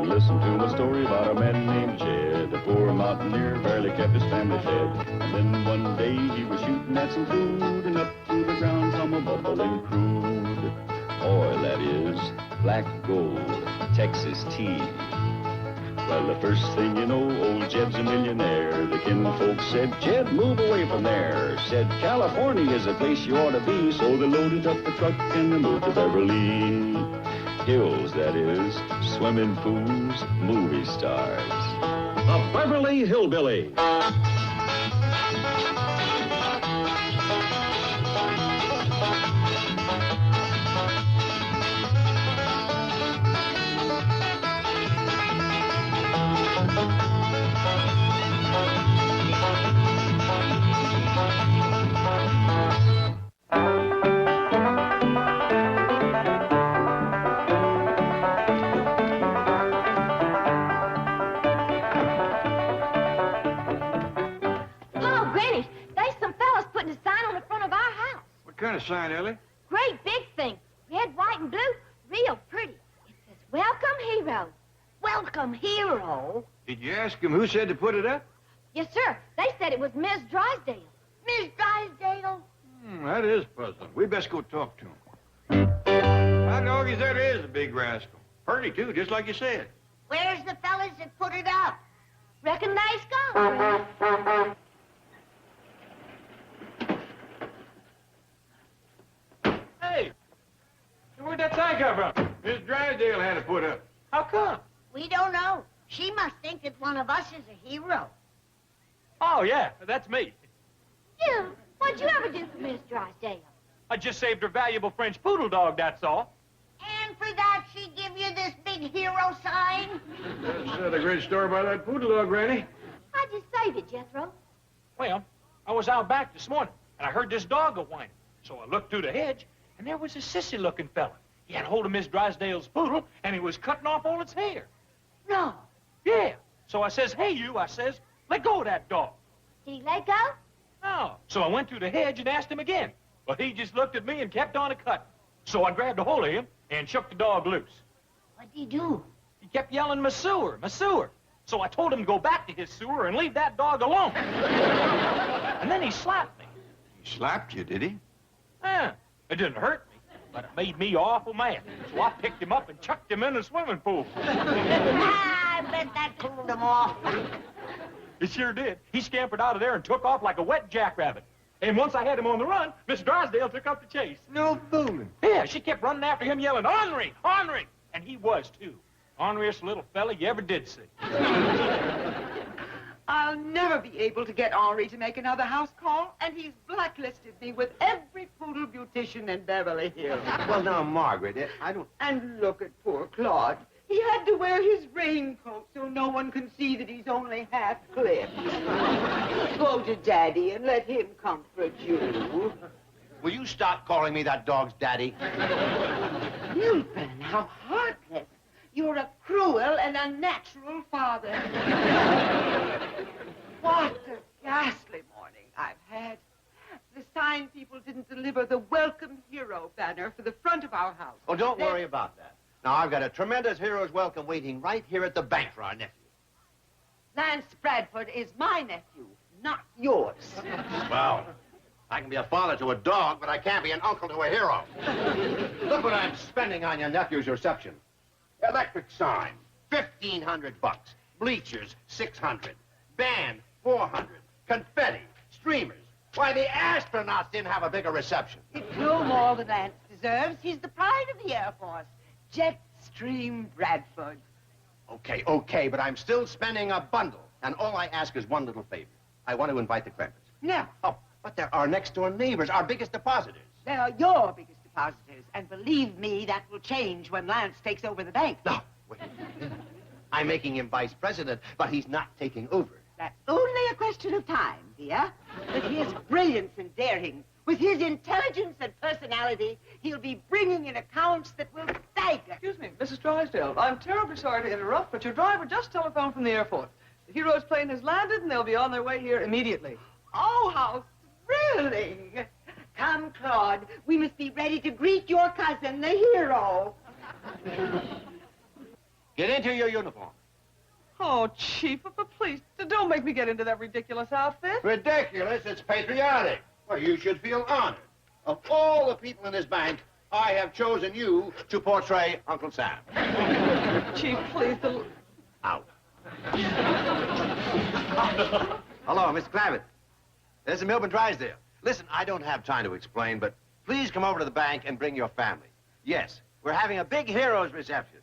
listen to my story about a man named Jed. A poor mountaineer barely kept his family fed. And then one day he was shooting at some food, and up to the ground come a bubbling crude oil, that is, black gold, Texas tea. Well, the first thing you know, old Jed's a millionaire. The kinfolk said, Jed, move away from there. Said, California is a place you ought to be. So they loaded up the truck and they moved to Beverly Hills, that is, swimming pools, movie stars. The Beverly Hillbilly. What kind of sign, Ellie? Great big thing. Red, white, and blue. Real pretty. It says, Welcome, Hero. Welcome, Hero. Did you ask him who said to put it up? Yes, sir. They said it was Miss Drysdale. Miss Drysdale? That is puzzling. We best go talk to him. How doggies that is a big rascal. Purty, too, just like you said. Where's the fellas that put it up? Reckon they's gone. Hey, where'd that sign come from? Miss Drysdale had it put up. How come? We don't know. She must think that one of us is a hero. Oh, yeah, that's me. You? What'd you ever do for Miss Drysdale? I just saved her valuable French poodle dog, that's all. And for that, she give you this big hero sign? That's the great story about that poodle dog, Granny. How'd you save it, Jethro? Well, I was out back this morning, and I heard this dog a-whining. So I looked through the hedge, and there was a sissy-looking fella. He had hold of Miss Drysdale's poodle, and he was cutting off all its hair. No. Yeah. So I says, hey, you, I says, let go of that dog. Did he let go? No. So I went through the hedge and asked him again. But he just looked at me and kept on a-cutting. So I grabbed a hold of him and shook the dog loose. What'd he do? He kept yelling, "Masewer, Masewer." So I told him to go back to his sewer and leave that dog alone. And then he slapped me. He slapped you, did he? Yeah, it didn't hurt me, but it made me awful mad. So I picked him up and chucked him in the swimming pool. I bet that cooled him off. It sure did. He scampered out of there and took off like a wet jackrabbit. And once I had him on the run, Miss Drysdale took up the chase. No fooling. Yeah, she kept running after him, yelling, "Henri, Henri!" And he was, too. Orneriest little fella you ever did see. I'll never be able to get Henri to make another house call, and he's blacklisted me with every poodle beautician in Beverly Hills. Well, now, Margaret, I don't... And look at poor Claude. He had to wear his raincoat so no one can see that he's only half clipped. Go to Daddy and let him comfort you. Will you stop calling me that dog's daddy? Milton, how heartless. You're a cruel and unnatural father. What a ghastly morning I've had. The sign people didn't deliver the Welcome Hero banner for the front of our house. Oh, don't worry about that. Now, I've got a tremendous hero's welcome waiting right here at the bank for our nephew. Lance Bradford is my nephew, not yours. Well, I can be a father to a dog, but I can't be an uncle to a hero. Look what I'm spending on your nephew's reception. Electric sign, $1,500. Bleachers, $600. Band, $400. Confetti, streamers. Why, the astronauts didn't have a bigger reception. It's no more than Lance deserves. He's the pride of the Air Force. Jetstream Bradford. Okay, but I'm still spending a bundle. And all I ask is one little favor. I want to invite the Crampers. No. Oh, but they're our next-door neighbors, our biggest depositors. They are your biggest depositors. And believe me, that will change when Lance takes over the bank. No, wait. I'm making him vice president, but he's not taking over. That's only a question of time, dear. With his brilliance and daring, with his intelligence and personality, he'll be bringing in accounts that will stagger. Excuse me, Mrs. Drysdale. I'm terribly sorry to interrupt, but your driver just telephoned from the airport. The hero's plane has landed, and they'll be on their way here immediately. Oh, how thrilling. Come, Claude. We must be ready to greet your cousin, the hero. Get into your uniform. Oh, Chief, but please, don't make me get into that ridiculous outfit. Ridiculous? It's patriotic. Well, you should feel honored. Of all the people in this bank, I have chosen you to portray Uncle Sam. Chief, please, Out. Hello, Mr. Clavitt. This is Milburn Drysdale. Listen, I don't have time to explain, but please come over to the bank and bring your family. Yes, we're having a big heroes reception.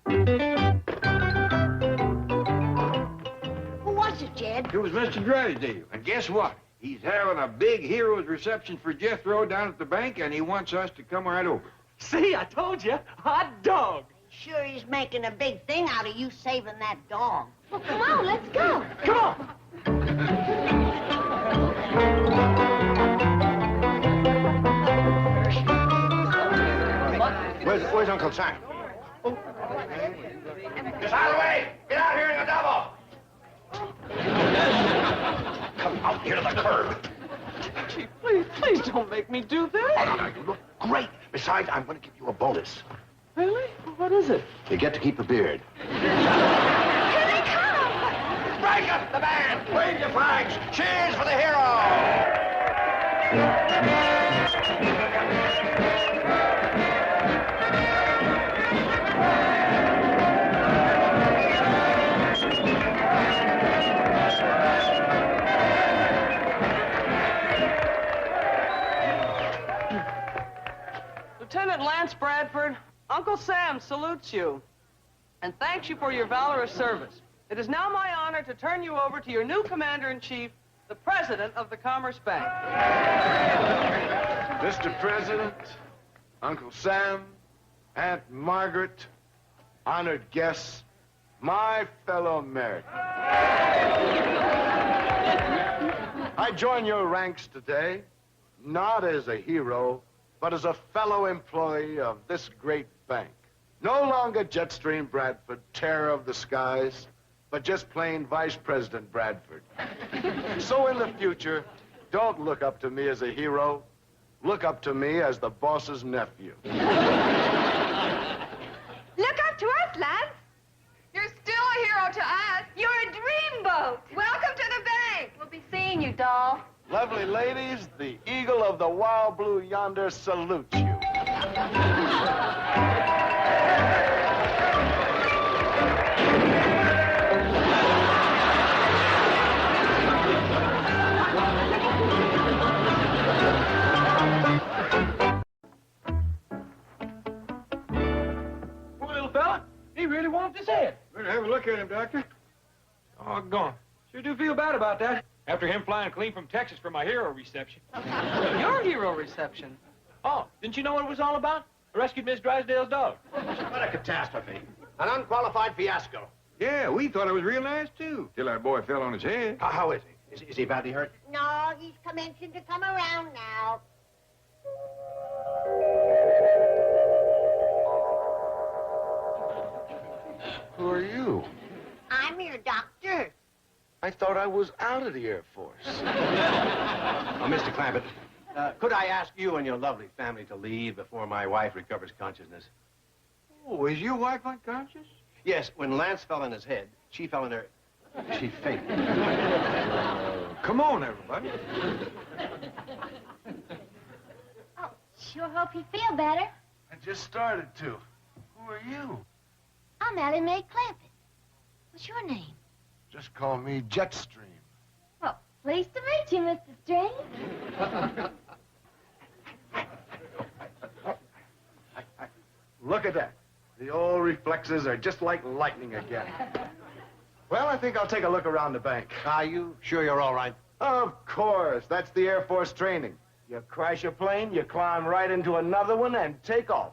Who was it, Jed? It was Mr. Drysdale. And guess what? He's having a big hero's reception for Jethro down at the bank, and he wants us to come right over. See, I told you. Hot dog. Sure he's making a big thing out of you saving that dog. Well, come on, let's go. Come on. Where's Uncle Sam? Just out of the way! Get out here in a double! Come out here to the curb. Chief, please don't make me do this. Oh, you look great. Besides, I'm going to give you a bonus. Really? What is it? You get to keep the beard. Here they come! Break up the band! Wave your flags! Cheers for the hero! Lieutenant Lance Bradford, Uncle Sam salutes you and thanks you for your valorous service. It is now my honor to turn you over to your new commander-in-chief, the president of the Commerce Bank. Mr. President, Uncle Sam, Aunt Margaret, honored guests, my fellow Americans. I join your ranks today, not as a hero, but as a fellow employee of this great bank. No longer Jetstream Bradford, terror of the skies, but just plain Vice President Bradford. So in the future, don't look up to me as a hero. Look up to me as the boss's nephew. Look up to us, Lance. You're still a hero to us. You're a dreamboat. Welcome to the bank. We'll be seeing you, doll. Lovely ladies, the eagle of the wild blue yonder salutes you. Poor little fella. He really whomped his head. Better have a look at him, Doctor. Doggone. Sure do feel bad about that. After him flying clean from Texas for my hero reception. Your hero reception. Oh, didn't you know what it was all about? I rescued Miss Drysdale's dog. What a catastrophe. An unqualified fiasco. Yeah, we thought it was real nice, too, till our boy fell on his head. How is he? Is he badly hurt? No, he's commencing to come around now. Who are you? I'm your doctor. I thought I was out of the Air Force. Oh, Mr. Clampett, could I ask you and your lovely family to leave before my wife recovers consciousness? Oh, is your wife unconscious? Yes, when Lance fell on his head, she fell in her... She fainted. Come on, everybody. Oh, sure hope you feel better. I just started to. Who are you? I'm Ellie Mae Clampett. What's your name? Just call me Jetstream. Well, pleased to meet you, Mr. Strange. Look at that. The old reflexes are just like lightning again. Well, I think I'll take a look around the bank. Are you sure you're all right? Of course. That's the Air Force training. You crash a plane, you climb right into another one, and take off.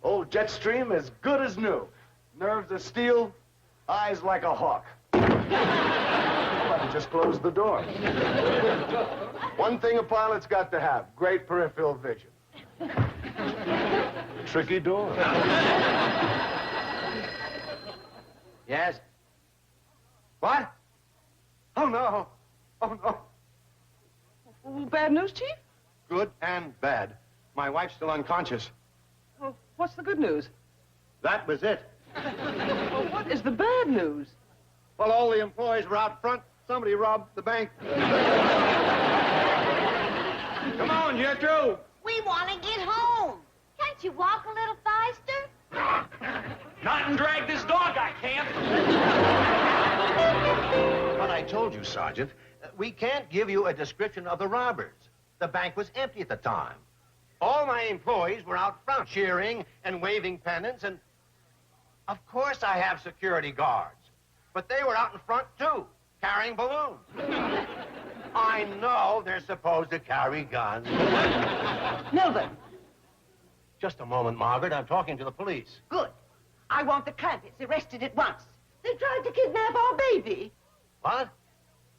Old Jetstream as good as new. Nerves of steel, eyes like a hawk. I just closed the door. One thing a pilot's got to have, great peripheral vision. Tricky door. Yes? What? Oh, no. Oh, no. Well, bad news, Chief? Good and bad. My wife's still unconscious. Well, what's the good news? That was it. Well, what is the bad news? Well, all the employees were out front. Somebody robbed the bank. Come on, Jethro. We want to get home. Can't you walk a little faster? Not and drag this dog, I can't. But I told you, Sergeant, we can't give you a description of the robbers. The bank was empty at the time. All my employees were out front cheering and waving pennants, and of course I have security guards. But they were out in front, too, carrying balloons. I know they're supposed to carry guns. Milburn, Just a moment, Margaret. I'm talking to the police. good. I want the Clampetts arrested at once. They tried to kidnap our baby. What?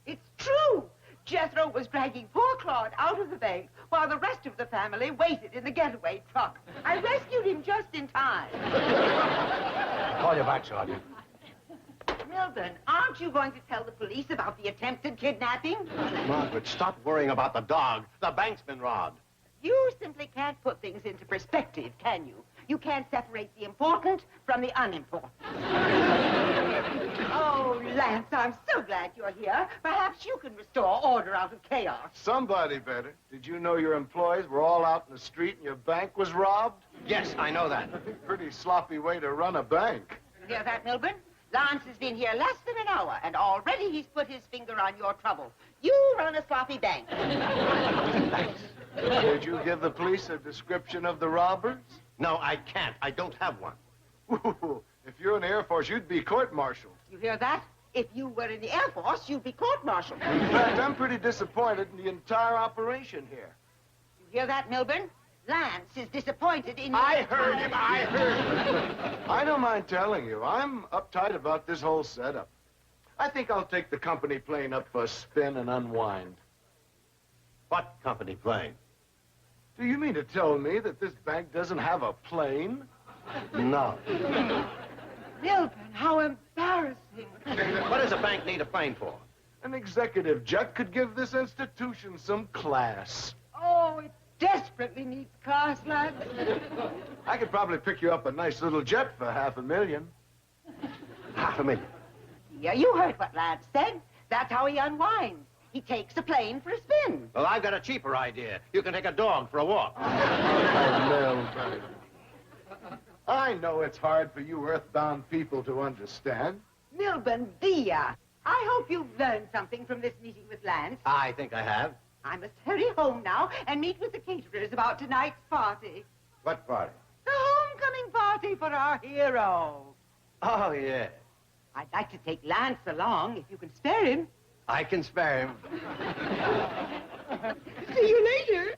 It's true. Jethro was dragging poor Claude out of the bank while the rest of the family waited in the getaway truck. I rescued him just in time. I'll call you back, Sergeant. Milburn, aren't you going to tell the police about the attempted kidnapping? Margaret, stop worrying about the dog. The bank's been robbed. You simply can't put things into perspective, can you? You can't separate the important from the unimportant. Oh, Lance, I'm so glad you're here. Perhaps you can restore order out of chaos. Somebody better. Did you know your employees were all out in the street and your bank was robbed? Yes, I know that. Pretty sloppy way to run a bank. You hear that, Milburn? Lance has been here less than an hour, and already he's put his finger on your trouble. You run a sloppy bank. Did you give the police a description of the robbers? No, I can't. I don't have one. Ooh, if you're in the Air Force, you'd be court-martialed. You hear that? If you were in the Air Force, you'd be court-martialed. In fact, I'm pretty disappointed in the entire operation here. You hear that, Milburn? Lance is disappointed in you. I heard him. I heard him. I don't mind telling you, I'm uptight about this whole setup. I think I'll take the company plane up for a spin and unwind. What company plane? Do you mean to tell me that this bank doesn't have a plane? No. Milburn, how embarrassing. What does a bank need a plane for? An executive jet could give this institution some class. Oh, it desperately needs class, Lance. I could probably pick you up a nice little jet for $500,000. $500,000. Yeah, you heard what Lance said. That's how he unwinds. He takes a plane for a spin. Well, I've got a cheaper idea. You can take a dog for a walk. Milburn. I know it's hard for you earthbound people to understand. Milburn, dear, I hope you've learned something from this meeting with Lance. I think I have. I must hurry home now and meet with the caterers about tonight's party. What party? The homecoming party for our hero. Oh, yeah. I'd like to take Lance along if you can spare him. I can spare him. See you later.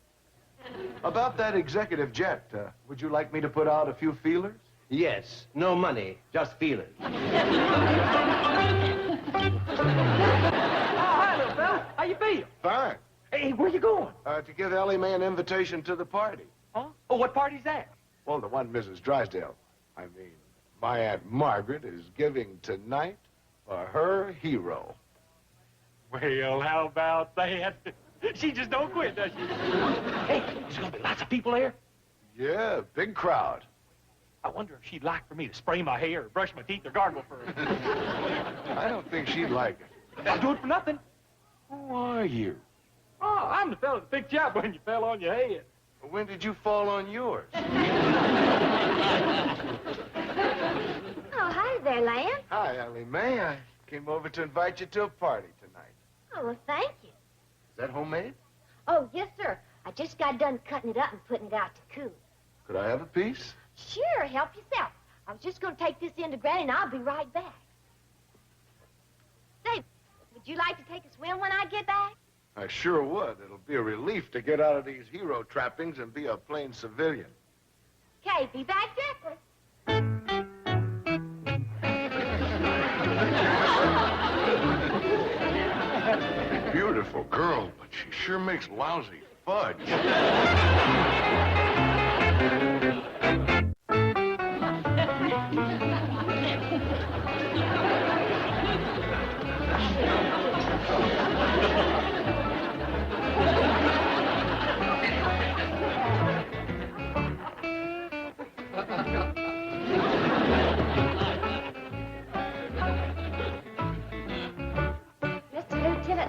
About that executive jet, would you like me to put out a few feelers? Yes. No money. Just feelers. Oh, hi, little fella. How you feel? Fine. Hey, where you going? To give Ellie Mae an invitation to the party. Huh? Oh, what party's that? Well, the one Mrs. Drysdale. I mean, my Aunt Margaret is giving tonight for her hero. Well, how about that? She just don't quit, does she? Hey, there's gonna be lots of people there. Yeah, big crowd. I wonder if she'd like for me to spray my hair or brush my teeth or gargle for her. I don't think she'd like it. I'll do it for nothing. Who are you? Oh, I'm the fella that picked you up when you fell on your head. When did you fall on yours? Oh, hi there, Lance. Hi, Ellie Mae. I came over to invite you to a party tonight. Oh, well, thank you. Is that homemade? Oh, yes, sir. I just got done cutting it up and putting it out to cool. Could I have a piece? Sure, help yourself. I was just going to take this in to Granny, and I'll be right back. Say, would you like to take a swim when I get back? I sure would. It'll be a relief to get out of these hero trappings and be a plain civilian. Okay, be back directly. Beautiful girl, but she sure makes lousy fudge.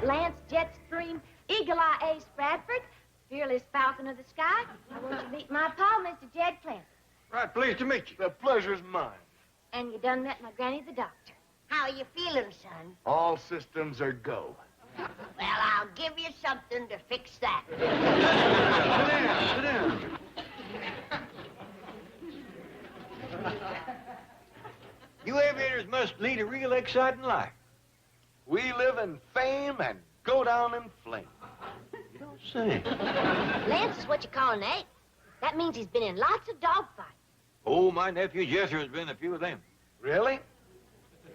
Lance Jetstream, Eagle Eye Ace Bradford, fearless falcon of the sky. I want you to meet my pa, Mr. Jed Clancy. Right, pleased to meet you. The pleasure's mine. And you done met my granny, the doctor. How you feeling, son? All systems are go. Well, I'll give you something to fix that. Sit down, sit down. You aviators must lead a real exciting life. We live in fame and go down in flame. You don't say. Lance is what you call an ace. That means he's been in lots of dogfights. Oh, my nephew Jesser's been a few of them. Really?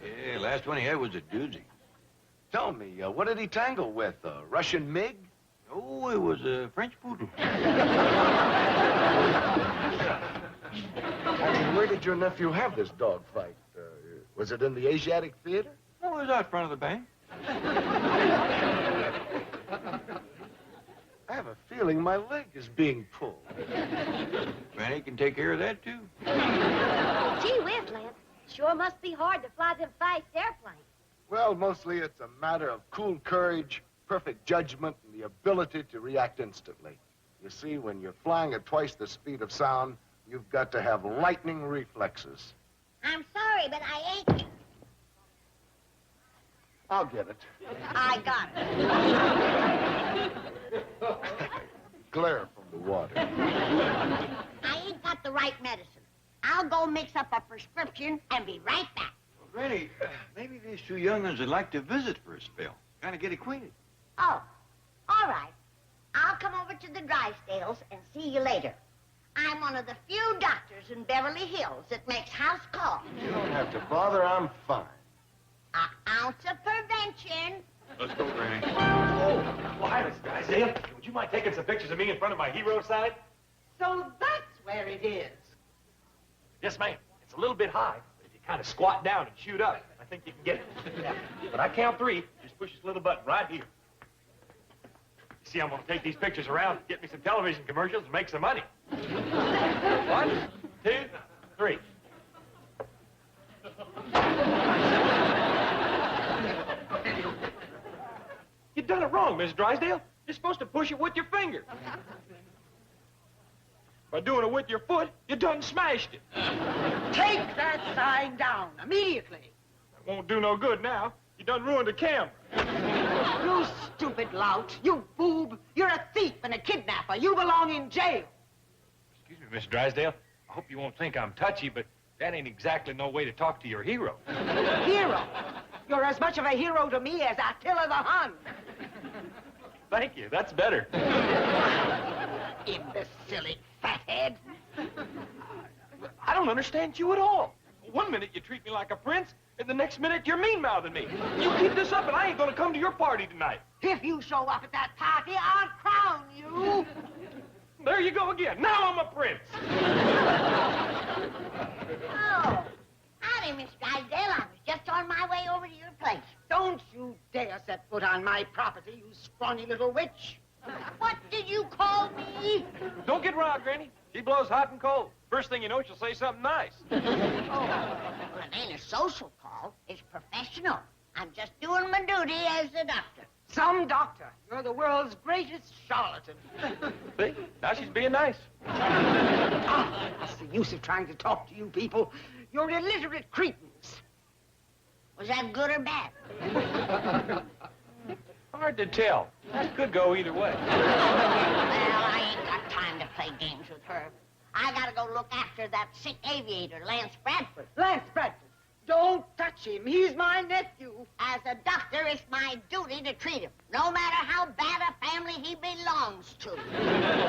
Yeah, last one he had was a doozy. Tell me, what did he tangle with? A Russian MiG? Oh, it was a French poodle. I mean, where did your nephew have this dog fight? Was it in the Asiatic Theater? Oh, it was out front of the bank. I have a feeling my leg is being pulled. Granny can take care of that, too. Gee whiz, Lance. Sure must be hard to fly them fast airplanes. Well, mostly it's a matter of cool courage, perfect judgment, and the ability to react instantly. You see, when you're flying at twice the speed of sound, you've got to have lightning reflexes. I'm sorry, but I ain't... I'll get it. I got it. Glare from the water. I ain't got the right medicine. I'll go mix up a prescription and be right back. Well, Granny, maybe these two young'uns would like to visit for a spell. Kind of get acquainted. Oh, all right. I'll come over to the Drysdales and see you later. I'm one of the few doctors in Beverly Hills that makes house calls. You don't have to bother. I'm fine. An ounce of prevention. Let's go, Granny. Oh, hi, Mr. Drysdale. Would you mind taking some pictures of me in front of my hero sign? So that's where it is. Yes, ma'am. It's a little bit high, but if you kind of squat down and shoot up, I think you can get it. Yeah. When I count 3, just push this little button right here. You see, I'm going to take these pictures around, get me some television commercials, and make some money. 1, 2, 3. You done it wrong, Miss Drysdale. You're supposed to push it with your finger. By doing it with your foot, you done smashed it. Take that sign down immediately. It won't do no good now. You done ruined the camera. You stupid lout. You boob. You're a thief and a kidnapper. You belong in jail. Excuse me, Miss Drysdale. I hope you won't think I'm touchy, but that ain't exactly no way to talk to your hero. Hero? You're as much of a hero to me as Attila the Hun. Thank you. That's better. Imbecilic fathead. I don't understand you at all. One minute you treat me like a prince, and the next minute you're mean-mouthing me. You keep this up, and I ain't gonna come to your party tonight. If you show up at that party, I'll crown you. There you go again. Now I'm a prince. Oh, howdy, Miss Drysdale. I was just on my way over to your place. Don't you dare set foot on my property, you scrawny little witch. What did you call me? Don't get riled, Granny. She blows hot and cold. First thing you know, she'll say something nice. Oh, well, it ain't a social call. It's professional. I'm just doing my duty as a doctor. Some doctor. You're the world's greatest charlatan. See? Now she's being nice. What's the use of trying to talk to you people? You're illiterate cretins. Was that good or bad? Hard to tell. That could go either way. Well, I ain't got time to play games with her. I gotta go look after that sick aviator, Lance Bradford. Lance Bradford, don't touch him. He's my nephew. As a doctor, it's my duty to treat him, no matter how bad a family he belongs to.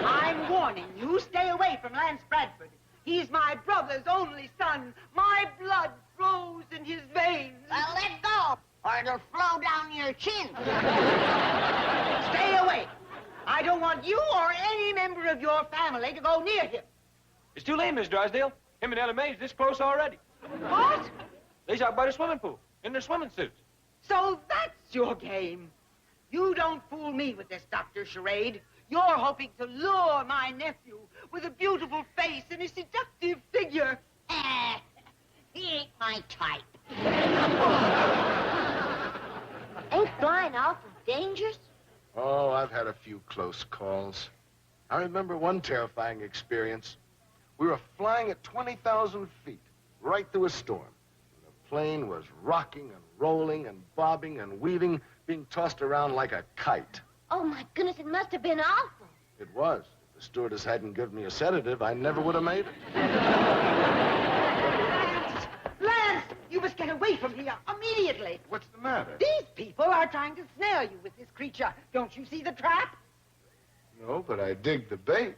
I'm warning you, stay away from Lance Bradford. He's my brother's only son. My blood flows in his veins. Well, let go, or it'll flow down your chin. Stay away. I don't want you or any member of your family to go near him. It's too late, Miss Drysdale. Him and Ella Mae's this close already. What? They's out by the swimming pool in their swimming suits. So that's your game. You don't fool me with this doctor charade. You're hoping to lure my nephew with a beautiful face and a seductive figure. He ain't my type. Ain't flying awful dangerous? Oh, I've had a few close calls. I remember one terrifying experience. We were flying at 20,000 feet, right through a storm. The plane was rocking and rolling and bobbing and weaving, being tossed around like a kite. Oh, my goodness, it must have been awful. It was. If the stewardess hadn't given me a sedative, I never would have made it. Lance, you must get away from here immediately. What's the matter? These people are trying to snare you with this creature. Don't you see the trap? No, but I dig the bait.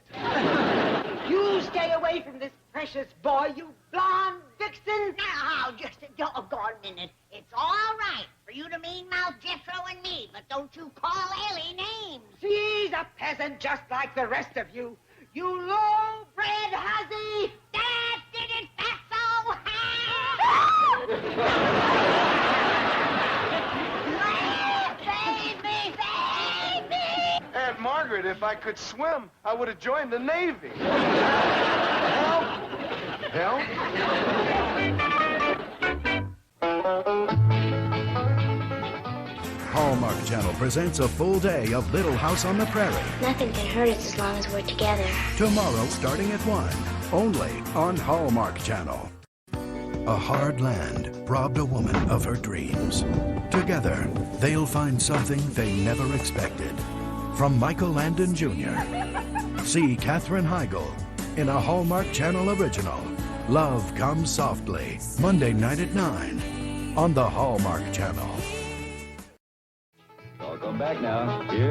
You stay away from this precious boy, you blonde vixen. Now, just a doggone minute. It's all right for you to mean-mouth Jethro and me, but don't you call Ellie names. She's a peasant just like the rest of you. You low-bred hussy. That did it, Fatso! Save me! Save me! Aunt Margaret, if I could swim, I would have joined the Navy. Help? Hallmark Channel presents a full day of Little House on the Prairie. Nothing can hurt us as long as we're together. Tomorrow starting at 1, only on Hallmark Channel. A hard land robbed a woman of her dreams. Together, they'll find something they never expected. From Michael Landon Jr. See Katherine Heigl in a Hallmark Channel original, Love Comes Softly, Monday night at 9 on the Hallmark Channel. Welcome back now. Here